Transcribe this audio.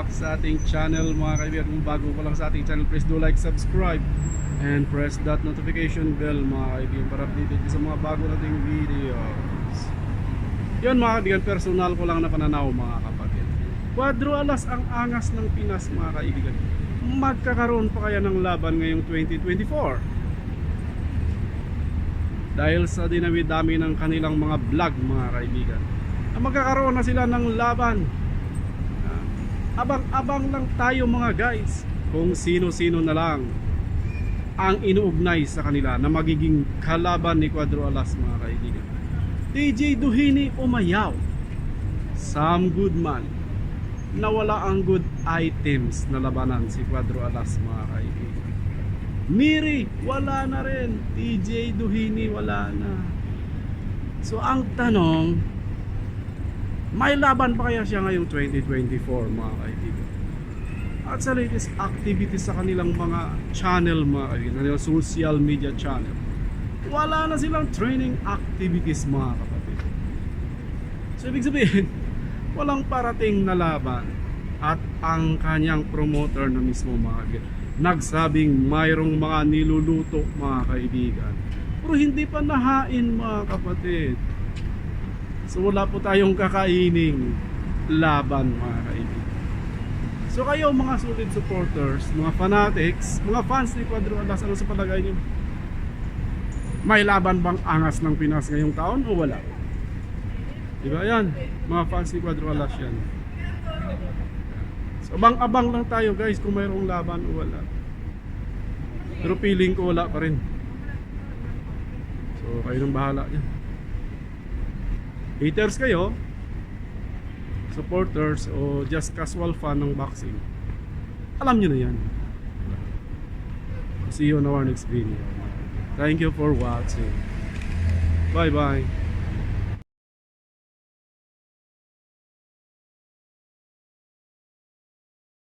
back sa ating channel mga kaibigan. Kung bago pa lang sa ating channel, please do like, subscribe and press that notification bell mga kaibigan para updated sa mga bago nating videos. Yun mga kaibigan, personal ko lang na pananaw mga kapatid. Cuadro Alas ang angas ng Pinas mga kaibigan. Magkakaroon pa kaya ng laban ngayong 2024? Dahil sa dinami-dami ng kanilang mga vlog mga kaibigan, magkakaroon na sila ng laban. Abang-abang lang tayo mga guys kung sino-sino na lang ang inuugnay sa kanila na magiging kalaban ni Cuadro Alas mga kaibigan. DJ Duhini umayaw, Sam Goodman nawala ang good items na labanan si Cuadro Alas mga kaibigan. Miri wala na rin, DJ Duhini wala na. So ang tanong, may laban pa kaya siya ngayong 2024 mga kaibigan? At sa latest activities sa kanilang mga channel mga kaibigan, kanilang social media channel, wala na silang training activities mga kapatid. So ibig sabihin, walang parating na laban. At ang kanyang promoter na mismo mga kaibigan nagsabing mayroong mga niluluto mga kaibigan, pero hindi pa nahain mga kapatid. So wala po tayong kakaining laban mga kaibigan. So kayo mga solid supporters, mga fanatics, mga fans ni Cuadro Alas, ano sa palagay niyo? May laban bang angas ng Pinas ngayong taon o wala? Diba yan? Mga fans ni Cuadro Alas yan. So abang-abang lang tayo guys kung mayroong laban o wala. Pero feeling ko wala pa rin. So kayo nang bahala dyan. Haters kayo, supporters, o just casual fan ng boxing, alam nyo na yan. See you on our next video. Thank you for watching. Bye bye.